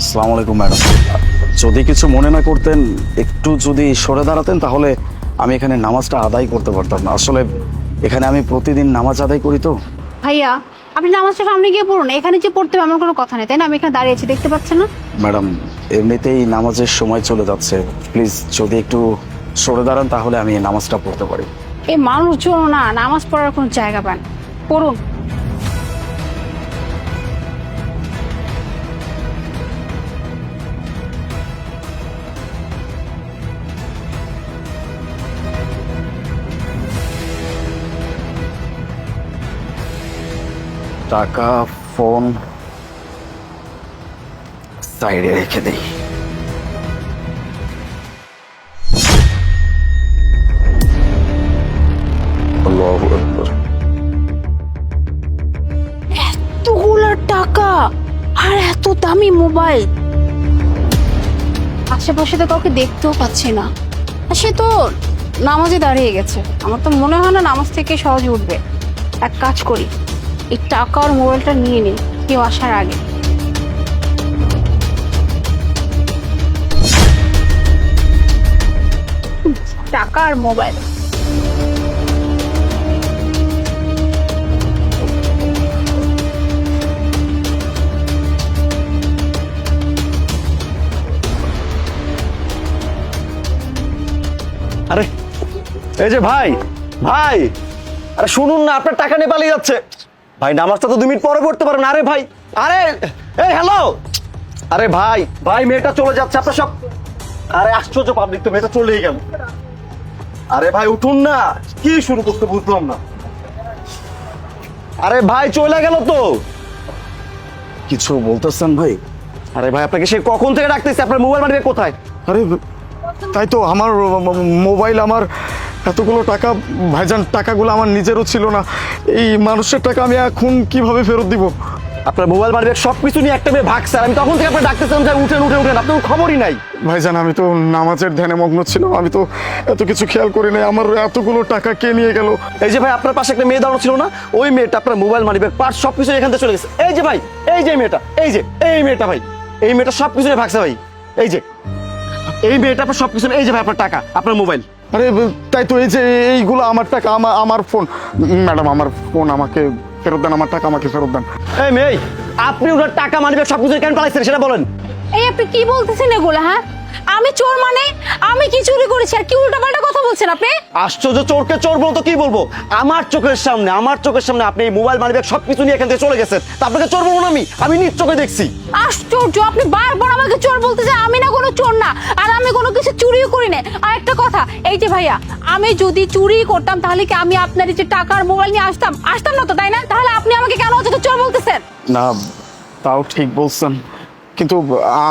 আসসালামু আলাইকুম ম্যাডাম। যদি কিছু মনে না করতেন, একটু যদি সরে দাঁড়াতেন তাহলে আমি এখানে নামাজটা আদায় করতে পারতাম না। আসলে এখানে আমি প্রতিদিন নামাজ আদায় করি তো। ভাইয়া আপনি নামাজটা সামনে গিয়ে পড়ুন, এখানে যে পড়তে হবে আমার কোনো কথা নেই, তাই না? আমি এখানে দাঁড়িয়ে আছি, দেখতে পাচ্ছেন না? ম্যাডাম, এমনিতেই নামাজের সময় চলে যাচ্ছে, প্লিজ যদি একটু সরে দাঁড়ান তাহলে আমি নামাজটা পড়তে পারি। এই মানুষজন না নামাজ পড়ার কোনো জায়গা পান, পড়ুন। টাকা, ফোন সাইডে রেখে দেই। আল্লাহু আকবার। এতগুলো টাকা আর এত দামি মোবাইল, আশেপাশে তো কাউকে দেখতেও পাচ্ছি না। আর সে তো নামাজে দাঁড়িয়ে গেছে, আমার তো মনে হয় না নামাজ থেকে সহজে উঠবে। এক কাজ করি, এই টাকা আর মোবাইলটা নিয়ে নিই কেউ আসার আগে। টাকা আর মোবাইল। আরে এই যে ভাই ভাই, আরে শুনুন না, আপনার টাকা নিয়ে পালিয়ে যাচ্ছে। ভাই নামাজটা তো 2 মিনিট পরে পড়তে পারেন। আরে ভাই, আরে এই হ্যালো, আরে ভাই ভাই মেয়েটা চলে যাচ্ছে আপনার সব। আরে আশ্চর্য পাবলিক তো, মেয়েটা চলেই গেল। আরে ভাই উঠুন না, কি শুরু করতে বুঝলাম না। আরে ভাই চলে গেল তো। কিছু বলতেছেন ভাই? আরে ভাই আপনাকে সে কখন থেকে ডাকতেছে, আপনার মোবাইল মানিব্যাগ কোথায়? আরে তাই তো, আমার মোবাইল, আমার এতগুলো টাকা ভাইজান, টাকাগুলো আমার নিজেরও ছিল না। এই মানুষের টাকা আমি এখন কিভাবে ফেরত দিব? আপনার মোবাইল মানিব্যাগ সবকিছু নিয়ে একটা মেয়ে ভাগছে, আর আমি তখন থেকে আপনার ডাকতেছিলাম যে উঠেন উঠেন উঠেন, আপনার খবরই নাই। ভাইজান আমি তো নামাজের ধ্যানে মগ্ন ছিলাম, আমি তো এত কিছু খেয়াল করি নাই। আমার এতগুলো টাকা কে নিয়ে গেল? এই যে ভাই আপনার পাশে একটা মেয়ে দাঁড়ানো ছিল না, ওই মেয়েটা আপনার মোবাইল মানিব্যাগ পার্স সবকিছু এখান থেকে চলে গেছে। এই যে ভাই, এই যে মেয়েটা, এই মেয়েটা ভাই, এই মেয়েটা সবকিছু নিয়ে ভাগছে ভাই। এই যে এই মেয়েটা আপনার সবকিছু, এই যে ভাই আপনার টাকা, আপনার মোবাইল। আরে তাই তো, এই যে এইগুলো আমার টাকা, আমার ফোন। ম্যাডাম আমার ফোন আমাকে ফেরত দেন, আমার টাকা আমাকে ফেরত দেন। এই মেয়ে, আপনি ওনার টাকা মানিব্যাগ সবকিছু কেন পালাইছেন সেটা বলেন। এই আপনি কি বলতেছেন এগুলো? হ্যাঁ আমি চোর মানে? আমি কি চুরি করেছি আর কি উল্টাপাল্টা কথা বলছেন আপনি? আশ্চর্য, চোরকে চোর বলতো কি বলবো? আমার চোখের সামনে আপনি এই মোবাইল মানিব্যাগ সবকিছু নিয়ে এখান থেকে চলে গেছেন, তা আপনাকে চোর বলবো না? আমি নিজ চোখে দেখছি। আশ্চর্য, আপনি বারবার আমাকে চোর বলতেছেন। আমি না কোনো চোর না, আর আমি কোনো কিছু চুরিও করি না। আর একটা কথা, এই যে ভাইয়া, আমি যদি চুরি করতাম তাহলে কি আমি আপনার এই যে টাকার মোবাইল নিয়ে আসতাম না তো, তাই না? তাহলে আপনি আমাকে কেন অযথা চোর বলতেছেন? না, তাও ঠিক বলছেন, কিন্তু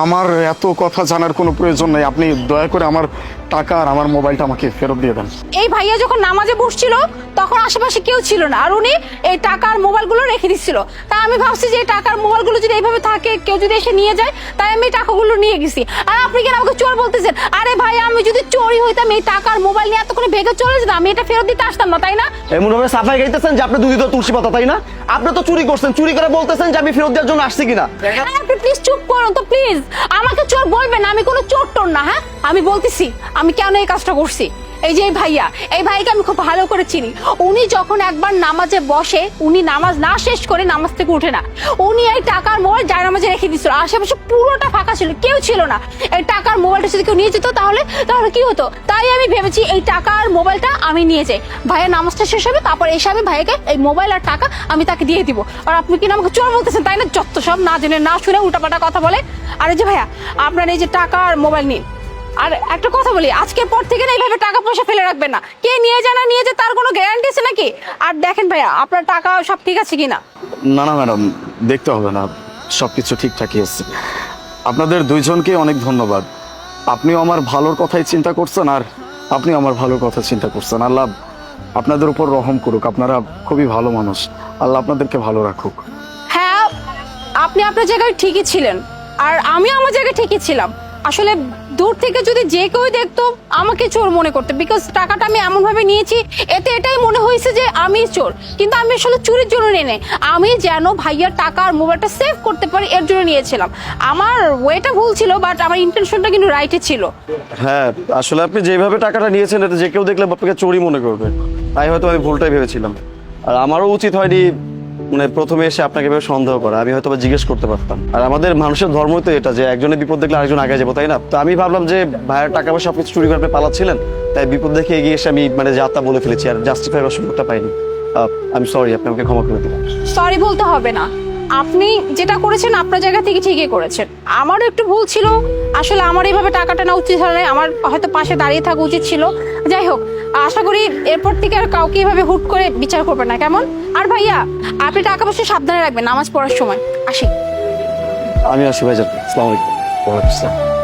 আমার এত কথা জানার কোনো প্রয়োজন নেই। আপনি দয়া করে আমার টাকা আর আমার মোবাইলটা আমাকে ফেরত দিয়ে দেন। এই ভাইয়া যখন নামাজে বসছিল তখন আশেপাশে কেউ ছিল না, আর উনি এই টাকার মোবাইলগুলো রেখে দিচ্ছিল। তাই আমি ভাবছি যে এই টাকার মোবাইলগুলো যদি এইভাবে থাকে, কেউ যদি এসে নিয়ে যায়, তাই আমি টাকাগুলো নিয়ে গেছি। আর আপনি কেন আমাকে চোর বলতেছেন? আরে ভাই, আমি যদি চোরই হইতাম, এই টাকার মোবাইল নিয়ে এতক্ষণে ভেগে চলে যেতাম, আমি এটা ফেরত দিতে আসতাম না, তাই না? এমন ভাবে সাফাই গাইতেছেন যে আপনি দুধ তুলসী পাতা, তাই না? আপনি তো চুরি করছেন, চুরি করে বলতেছেন যে আমি ফেরত দেওয়ার জন্য আসছি কিনা। আরে আপনি প্লিজ চুপ করুন তো, প্লিজ। আমাকে চোর বলবেন না, আমি কোনো চোর টোর না। হ্যাঁ আমি বলতেছি আমি কেন এই কাজটা করছি। এই যে এই ভাইকে আমি খুব ভালো করে চিনি। উনি যখন একবার নামাজে বসে, উনি নামাজ না শেষ করে নামাজ থেকে উঠে না। উনি এই টাকার মোবাইল যার নামাজে রেখে দিচ্ছিল, আশেপাশে পুরোটা ফাঁকা ছিল, কেউ ছিল না। এই টাকার মোবাইলটা যদি কেউ নিয়ে যেত তাহলে কি হতো? তাই আমি ভেবেছি এই টাকার মোবাইলটা আমি নিয়ে যাই, ভাইয়া নামাজটা শেষ হবে, তারপর এসে আমি ভাইয়াকে এই মোবাইল আর টাকা আমি তাকে দিয়ে দিব। আর আপনি কিনা আমাকে চোর বলতেছেন, তাই না? যত সব না জেনে না শুনে উল্টাপাল্টা কথা বলে। আর এই যে ভাইয়া, আপনার এই যে টাকা আর মোবাইল নিন। আর একটা কথা বলি, আজকের পর থেকে না এইভাবে টাকা পয়সা ফেলে রাখবেন না। কে নিয়ে যায় না নিয়ে যায় তার কোনো গ্যারান্টি আছে নাকি? আর দেখেন ভাইয়া, আপনার টাকা সব ঠিক আছে কিনা। না না ম্যাডাম, দেখতে হবে না, সব কিছু ঠিকঠাকই আছে। আপনাদের দুইজনকে অনেক ধন্যবাদ। আপনিও আমার ভালোর কথাই চিন্তা করছেন, আর আপনি আমার ভালোর কথা চিন্তা করছেন। আল্লাহ আপনাদের উপর রহম করুক, আপনারা খুবই ভালো মানুষ। আল্লাহ আপনাদেরকে ভালো রাখুক। হ্যাঁ, আপনি আপনার জায়গায় ঠিকই ছিলেন, আর আমিও আমার জায়গায় ঠিকই ছিলাম। আসলে দূর থেকে যদি যে কেউ দেখতো আমাকে চোর মনে করতো, বিকজ টাকাটা আমি এমন ভাবে নিয়েছি এতে এটাই মনে হয়েছে যে আমি চোর, কিন্তু আমি আসলে চুরির জন্য নিয়ে নেই, আমি যেন ভাইয়ার টাকা আর মোবাইলটা সেভ করতে পারি এর জন্য নিয়েছিলাম। আমার ওয়েটা ভুল ছিল, বাট আমার ইন্টেনশনটা কিন্তু রাইটে ছিল। হ্যাঁ আসলে আপনি যেভাবে টাকাটা নিয়েছেন এটা যে কেউ দেখলে আপনাকে চোরই মনে করবে, তাই হয়তো আমি ভুলটাই ভেবেছিলাম। আর আমারও উচিত হয়নি মানে প্রথমে এসে আপনাকে এভাবে সন্দেহ করা, আমি হয়তো বা জিজ্ঞেস করতে পারতাম। আর আমাদের মানুষের ধর্ম তো এটা যে একজনের বিপদ দেখলে আরেকজন আগে যাবো, তাই না? তো আমি ভাবলাম যে ভাইয়ের টাকা পয়সা সবকিছু চুরি করে আপনি পালাচ্ছিলেন, তাই বিপদ দেখে এগিয়ে এসে আমি মানে যা তা বলে ফেলেছি, আর জাস্টিফাই করার সুযোগটা পাইনি। আমি সরি, আপনি আমাকে ক্ষমা করে দিবেন। সরি বলতে হবে না, আপনি যেটা করেছেন আপনার জায়গা থেকে ঠিকই করেছেন। আমারও একটু ভুল ছিল, আসলে আমার এইভাবে টাকাটা নেওয়া উচিত হয় না, আমার হয়তো পাশে দাঁড়িয়ে থাকা উচিত ছিল। যাই হোক, আশা করি এরপর থেকে আর কাউকে এভাবে হুট করে বিচার করবেন না, কেমন? আর ভাইয়া আপনি টাকা পয়সা সাবধানে রাখবেন নামাজ পড়ার সময়। আসি। আমি আসি ভাইজান, আসসালামু আলাইকুম। ওয়ালাইকুম আসসালাম।